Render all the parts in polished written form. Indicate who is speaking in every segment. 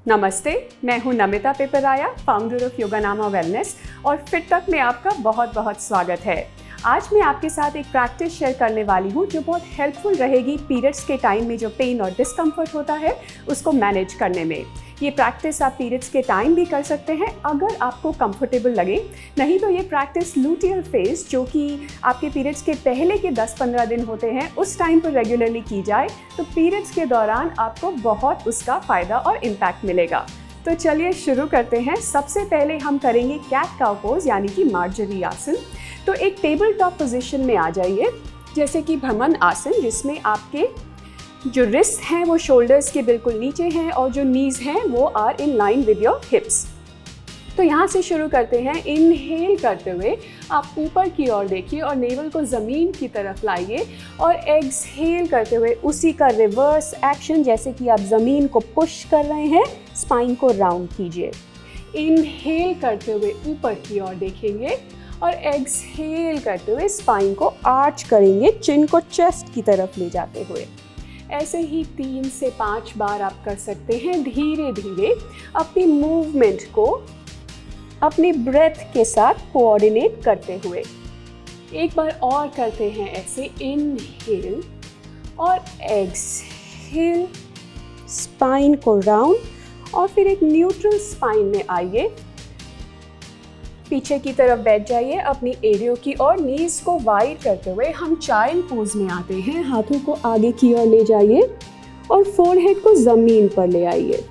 Speaker 1: नमस्ते, मैं हूं नमिता पेपराया, फाउंडर ऑफ योगानामा वेलनेस और फिट तक में आपका बहुत बहुत स्वागत है। आज मैं आपके साथ एक प्रैक्टिस शेयर करने वाली हूं जो बहुत हेल्पफुल रहेगी पीरियड्स के टाइम में जो पेन और डिस्कम्फर्ट होता है उसको मैनेज करने में। ये प्रैक्टिस आप पीरियड्स के टाइम भी कर सकते हैं अगर आपको कंफर्टेबल लगे, नहीं तो ये प्रैक्टिस लूटियल फेज जो कि आपके पीरियड्स के पहले के 10-15 दिन होते हैं उस टाइम पर रेगुलरली की जाए तो पीरियड्स के दौरान आपको बहुत उसका फ़ायदा और इम्पैक्ट मिलेगा। तो चलिए शुरू करते हैं। सबसे पहले हम करेंगे कैट काउ पोज यानी कि मार्जरी आसन। तो एक टेबल टॉप पोजीशन में आ जाइए, जैसे कि भ्रमण आसन, जिसमें आपके जो रिस्ट हैं वो शोल्डर्स के बिल्कुल नीचे हैं और जो नीज़ हैं वो are in line with your hips. तो यहाँ से शुरू करते हैं। इनहेल करते हुए आप ऊपर की ओर देखिए और नेवल को ज़मीन की तरफ लाइए और एक्सहेल करते हुए उसी का रिवर्स एक्शन, जैसे कि आप ज़मीन को पुश कर रहे हैं, स्पाइन को राउंड कीजिए। इनहेल करते हुए ऊपर की ओर देखेंगे और एक्सहेल करते हुए स्पाइन को आर्च करेंगे, चिन को चेस्ट की तरफ ले जाते हुए। ऐसे ही 3 से 5 बार आप कर सकते हैं। धीरे धीरे अपनी मूवमेंट को अपनी ब्रेथ के साथ कोऑर्डिनेट करते हुए एक बार और करते हैं ऐसे। इनहेल और एक्सहेल, स्पाइन को राउंड और फिर एक न्यूट्रल स्पाइन में आइए, पीछे की तरफ बैठ जाइए अपनी एरियो की और नीज को वाइड करते हुए हम चाइल्ड पोज में आते हैं। हाथों को आगे की ओर ले जाइए और फोरहेड को जमीन पर ले आइए।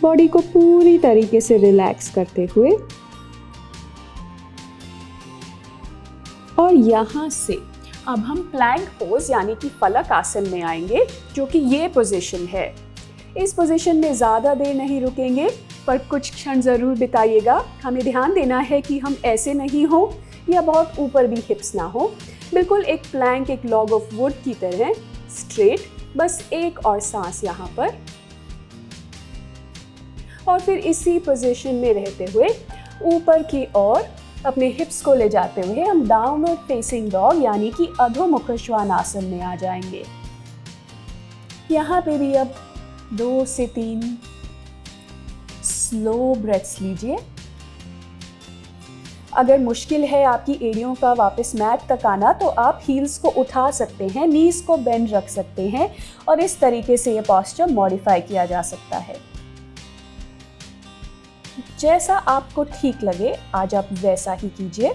Speaker 1: बॉडी को पूरी तरीके से रिलैक्स करते हुए और यहाँ से अब हम प्लैंक पोज यानी कि फलक आसन में आएंगे, जो कि ये पोजीशन है। इस पोजीशन में ज़्यादा देर नहीं रुकेंगे पर कुछ क्षण ज़रूर बिताइएगा। हमें ध्यान देना है कि हम ऐसे नहीं हो या बहुत ऊपर भी हिप्स ना हो, बिल्कुल एक प्लैंक, एक लॉग ऑफ वुड की तरह स्ट्रेट। बस एक और सांस यहाँ पर और फिर इसी पोजीशन में रहते हुए ऊपर की ओर अपने हिप्स को ले जाते हुए हम डाउनवर्ड फेसिंग डॉग यानी कि अधोमुख श्वानासन में आ जाएंगे। यहाँ पे भी अब 2 से 3 स्लो ब्रेथ्स लीजिए। अगर मुश्किल है आपकी एड़ियों का वापस मैट तक आना तो आप हील्स को उठा सकते हैं, नीज को बेंड रख सकते हैं और इस तरीके से ये पोस्चर मॉडिफाई किया जा सकता है। जैसा आपको ठीक लगे आज आप वैसा ही कीजिए।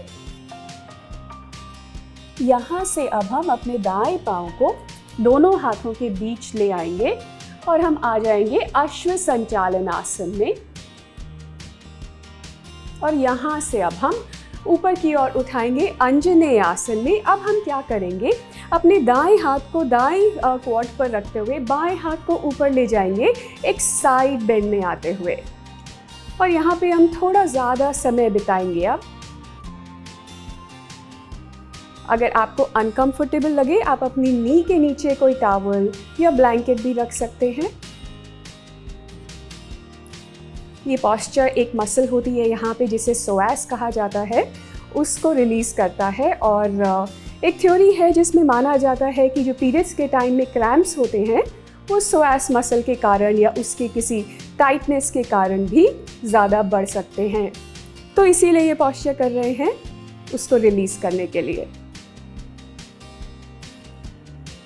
Speaker 1: यहां से अब हम अपने दाएं पांव को दोनों हाथों के बीच ले आएंगे और हम आ जाएंगे अश्व संचालन आसन में। और यहाँ से अब हम ऊपर की ओर उठाएंगे अंजनेय आसन में। अब हम क्या करेंगे, अपने दाएं हाथ को दाएं क्वाड पर रखते हुए बाएं हाथ को ऊपर ले जाएंगे एक साइड बेंड में आते हुए और यहाँ पे हम थोड़ा ज़्यादा समय बिताएंगे। अब अगर आपको अनकंफर्टेबल लगे आप अपनी नी के नीचे कोई टॉवल या ब्लैंकेट भी रख सकते हैं। ये पोस्चर एक मसल होती है यहाँ पे जिसे सोएस कहा जाता है, उसको रिलीज करता है। और एक थ्योरी है जिसमें माना जाता है कि जो पीरियड्स के टाइम में क्रैम्प्स होते हैं वो सोएस मसल के कारण या उसके किसी टाइटनेस के कारण भी ज़्यादा बढ़ सकते हैं। तो इसीलिए ये पोस्चर कर रहे हैं, उसको रिलीज करने के लिए।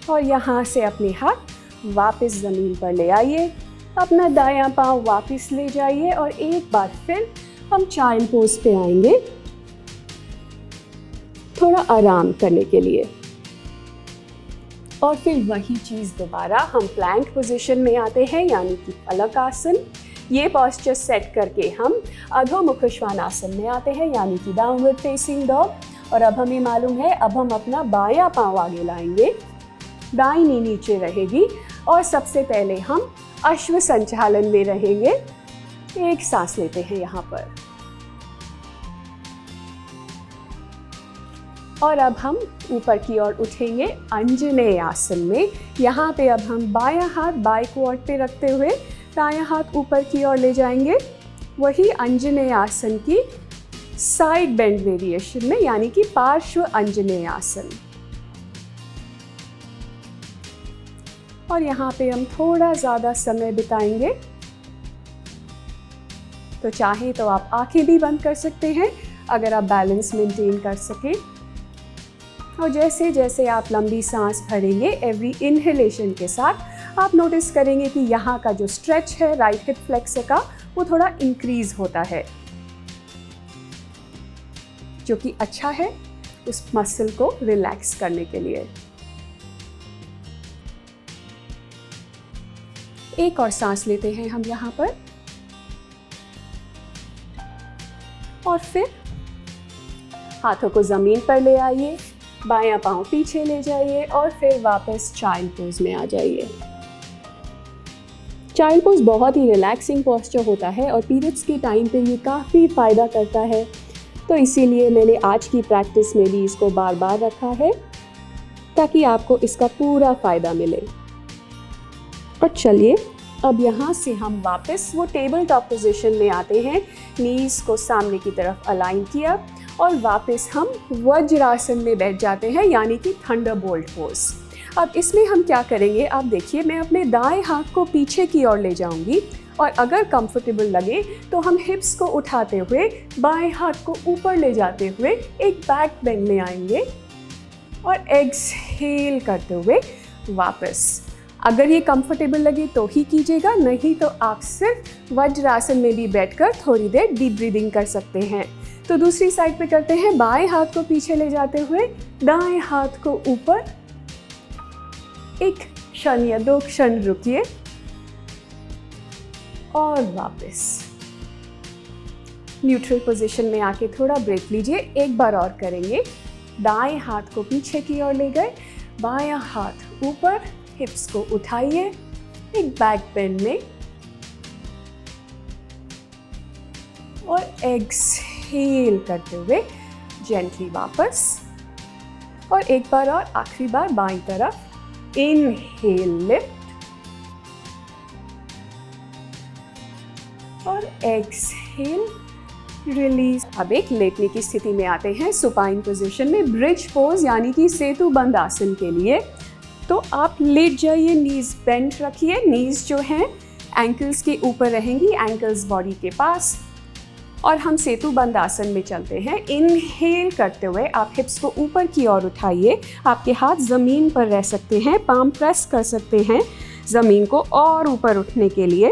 Speaker 1: और यहाँ से अपने हाथ वापस ज़मीन पर ले आइए, अपना दायां पांव वापस ले जाइए और एक बार फिर हम चाइल्ड पोज पे आएंगे थोड़ा आराम करने के लिए। और फिर वही चीज़ दोबारा हम प्लैंक पोजीशन में आते हैं यानी कि फलक आसन। ये पोस्चर सेट करके हम अधोमुख श्वानासन में आते हैं यानी कि डाउनवर्ड फेसिंग डॉग। और अब हमें मालूम है, अब हम अपना बायां पांव आगे लाएंगे, दाईं नी नीचे रहेगी और सबसे पहले हम अश्व संचालन में रहेंगे। एक सांस लेते हैं यहाँ पर और अब हम ऊपर की ओर उठेंगे अंजनेय आसन में। यहाँ पे अब हम बायां हाथ बाएं क्वाड पे रखते हुए दायां हाथ ऊपर की ओर ले जाएंगे, वही अंजनेय आसन की साइड बेंड वेरिएशन में यानी कि पार्श्व अंजनेय आसन। और यहाँ पे हम थोड़ा ज़्यादा समय बिताएंगे। तो चाहे तो आप आंखें भी बंद कर सकते हैं अगर आप बैलेंस मेंटेन कर सकें। और जैसे जैसे आप लंबी सांस भरेंगे, एवरी इनहेलेशन के साथ आप नोटिस करेंगे कि यहाँ का जो स्ट्रेच है राइट हिप फ्लेक्सर का, वो थोड़ा इंक्रीज होता है, जो कि अच्छा है उस मसल को रिलैक्स करने के लिए। एक और सांस लेते हैं हम यहाँ पर, और फिर हाथों को जमीन पर ले आइए, बायां पांव पीछे ले जाइए और फिर वापस चाइल्ड पोज में आ जाइए। चाइल्ड पोज बहुत ही रिलैक्सिंग पोस्चर होता है और पीरियड्स के टाइम पे ये काफ़ी फ़ायदा करता है, तो इसीलिए मैंने आज की प्रैक्टिस में भी इसको बार बार रखा है ताकि आपको इसका पूरा फ़ायदा मिले। और चलिए अब यहाँ से हम वापस वो टेबल टॉप पोजीशन में आते हैं। नीज़ को सामने की तरफ अलाइन किया और वापस हम वज्रासन में बैठ जाते हैं, यानी कि थंडरबोल्ट पोज। अब इसमें हम क्या करेंगे, आप देखिए, मैं अपने दाएं हाथ को पीछे की ओर ले जाऊंगी और अगर कंफर्टेबल लगे तो हम हिप्स को उठाते हुए बाएं हाथ को ऊपर ले जाते हुए एक बैक बेंड में आएंगे और एक्सहेल करते हुए वापस। अगर ये कंफर्टेबल लगे तो ही कीजिएगा, नहीं तो आप सिर्फ वज्रासन में भी बैठकर थोड़ी देर डीप ब्रीदिंग कर सकते हैं। तो दूसरी साइड पे करते हैं, बाएं हाथ को पीछे ले जाते हुए दाएं हाथ को ऊपर, एक क्षण या 2 क्षण रुकिए और वापस न्यूट्रल पोजीशन में आके थोड़ा ब्रेक लीजिए। एक बार और करेंगे, दाएं हाथ को पीछे की ओर ले गए, बायां हाथ ऊपर, हिप्स को उठाइए एक बैक बेंड में और एक्सहेल करते हुए जेंटली वापस। और एक बार और, आखिरी बार बाईं तरफ, इनहेल लिफ्ट और एक्सहेल रिलीज। अब एक लेटने की स्थिति में आते हैं, सुपाइन पोजीशन में, ब्रिज पोज यानी कि सेतु बंद आसन के लिए। तो आप लेट जाइए, नीज बेंड रखिए, नीज जो हैं एंकल्स के ऊपर रहेंगी, एंकल्स बॉडी के पास, और हम सेतु बंद आसन में चलते हैं। इनहेल करते हुए आप हिप्स को ऊपर की ओर उठाइए, आपके हाथ ज़मीन पर रह सकते हैं, पाम प्रेस कर सकते हैं ज़मीन को और ऊपर उठने के लिए,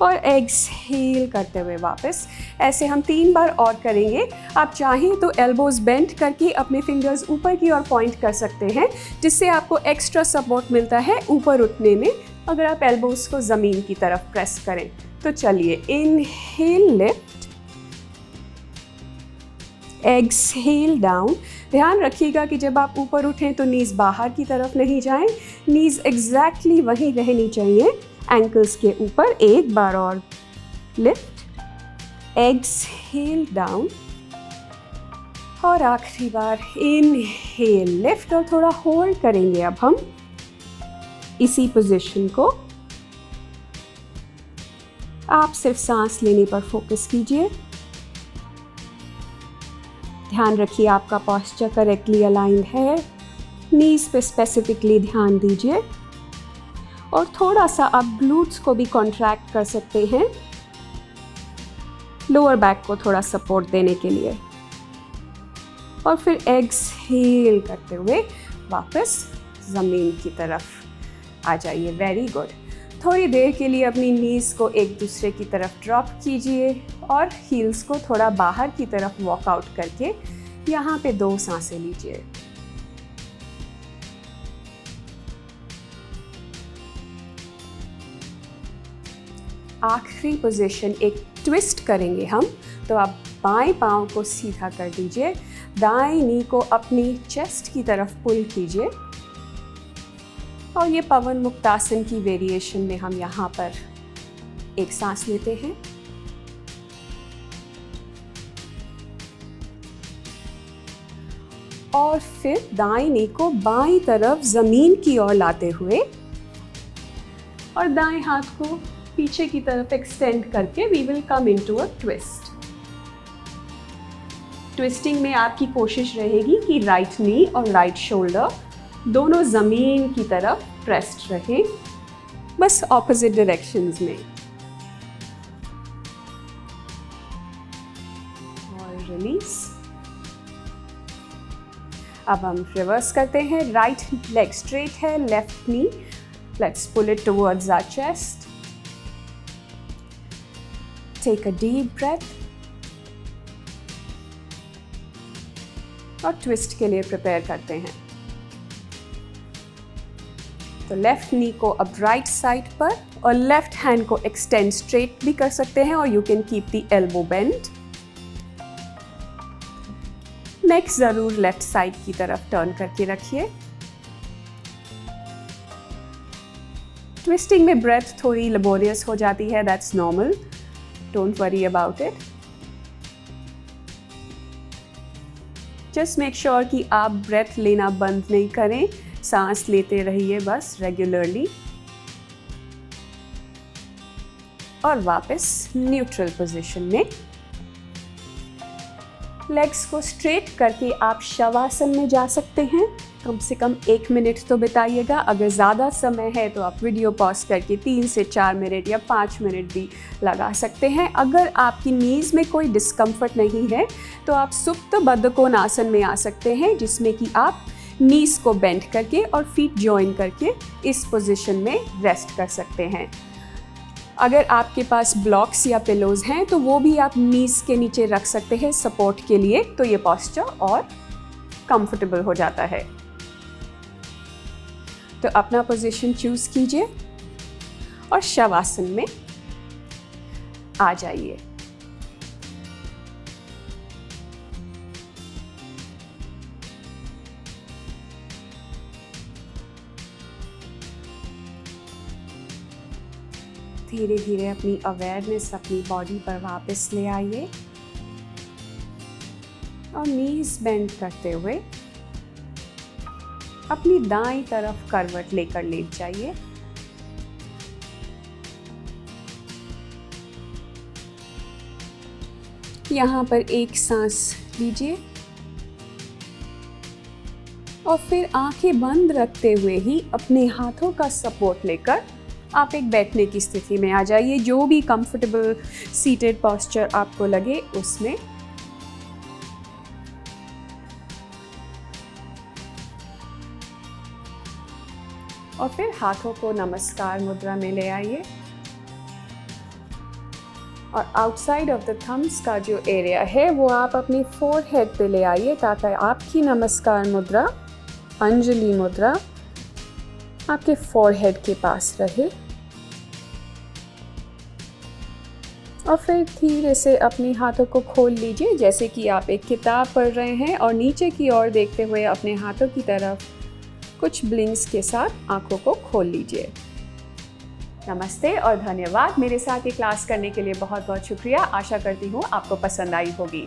Speaker 1: और एक्सहेल करते हुए वापस। ऐसे हम 3 बार और करेंगे। आप चाहें तो एल्बोज बेंड करके अपने फिंगर्स ऊपर की ओर पॉइंट कर सकते हैं, जिससे आपको एक्स्ट्रा सपोर्ट मिलता है ऊपर उठने में, अगर आप एल्बोज को ज़मीन की तरफ प्रेस करें। तो चलिए, इनहेल लिफ्ट, एक्सहेल डाउन। ध्यान रखिएगा कि जब आप ऊपर उठें तो नीज़ बाहर की तरफ नहीं जाएं, नीज़ एग्जैक्टली वहीं रहनी चाहिए एंकल्स के ऊपर। एक बार और लिफ्ट, एक्सहेल डाउन, और आखिरी बार इनहेल लिफ्ट, और थोड़ा होल्ड करेंगे अब हम इसी पोजीशन को। आप सिर्फ सांस लेने पर फोकस कीजिए, ध्यान रखिए आपका पोस्चर करेक्टली अलाइंड है, नीज पे स्पेसिफिकली ध्यान दीजिए, और थोड़ा सा आप ग्लूट्स को भी कॉन्ट्रैक्ट कर सकते हैं लोअर बैक को थोड़ा सपोर्ट देने के लिए। और फिर एक्सहेल करते हुए वापस ज़मीन की तरफ आ जाइए। Very good. थोड़ी देर के लिए अपनी नीज़ को एक दूसरे की तरफ ड्रॉप कीजिए और हील्स को थोड़ा बाहर की तरफ वॉकआउट करके यहाँ पे 2 सांसें लीजिए। आखिरी पोजीशन एक ट्विस्ट करेंगे हम, तो आप बाएं पाँव को सीधा कर दीजिए, दाएं नी को अपनी चेस्ट की तरफ पुल कीजिए, और ये पवन मुक्तासन की वेरिएशन में हम यहाँ पर एक सांस लेते हैं और फिर दाएं नी को बाईं तरफ जमीन की ओर लाते हुए और दाएं हाथ को पीछे की तरफ एक्सटेंड करके we will come into a twist. Twisting में आपकी कोशिश रहेगी कि राइट नी और राइट शोल्डर दोनों ज़मीन की तरफ प्रेस्ड रहे, बस ऑपोजिट डायरेक्शंस में। और रिलीज। अब हम रिवर्स करते हैं। राइट लेग स्ट्रेट है, left knee, let's pull it towards our chest. Take a deep breath और ट्विस्ट के लिए प्रिपेयर करते हैं। तो लेफ्ट नी को अब राइट साइड पर और लेफ्ट हैंड को एक्सटेंड स्ट्रेट भी कर सकते हैं, और you can keep the elbow bend. Neck जरूर लेफ्ट साइड की तरफ टर्न करके रखिए। ट्विस्टिंग में ब्रेथ थोड़ी लेबोरियस हो जाती है, that's normal, don't worry about it. Just make sure कि आप ब्रेथ लेना बंद नहीं करें, सांस लेते रहिए बस रेगुलरली। और वापस न्यूट्रल पोजीशन में। लेग्स को स्ट्रेट करके आप शवासन में जा सकते हैं। कम से कम 1 मिनट तो बिताइएगा। अगर ज़्यादा समय है तो आप वीडियो पॉज करके 3 से 4 मिनट या 5 मिनट भी लगा सकते हैं। अगर आपकी नीज़ में कोई डिस्कम्फर्ट नहीं है तो आप सुप्त बद्धकोणासन में आ सकते हैं, जिसमें कि आप नीज़ को बेंड करके और फीट जॉइन करके इस पोजीशन में रेस्ट कर सकते हैं। अगर आपके पास ब्लॉक्स या पिलोज हैं तो वो भी आप नीज़ के नीचे रख सकते हैं सपोर्ट के लिए, तो ये पोस्चर और कंफर्टेबल हो जाता है। तो अपना पोजीशन चूज कीजिए और शवासन में आ जाइए। धीरे धीरे अपनी अवेयरनेस अपनी बॉडी पर वापस ले आइए और नीज बेंड करते हुए अपनी दाईं तरफ करवट लेकर लेट जाइए। यहाँ पर एक सांस लीजिए और फिर आंखें बंद रखते हुए ही अपने हाथों का सपोर्ट लेकर आप एक बैठने की स्थिति में आ जाइए। जो भी कंफर्टेबल सीटेड पोस्चर आपको लगे उसमें। और फिर हाथों को नमस्कार मुद्रा में ले आइए और आउटसाइड ऑफ द थम्स का जो एरिया है वो आप अपनी फोरहेड पे ले आइए, ताकि आपकी नमस्कार मुद्रा, अंजलि मुद्रा, आपके फोरहेड के पास रहे। और फिर धीरे से अपने हाथों को खोल लीजिए, जैसे कि आप एक किताब पढ़ रहे हैं, और नीचे की ओर देखते हुए अपने हाथों की तरफ कुछ ब्लिंक्स के साथ आंखों को खोल लीजिए। नमस्ते और धन्यवाद। मेरे साथ ये क्लास करने के लिए बहुत बहुत शुक्रिया। आशा करती हूँ आपको पसंद आई होगी।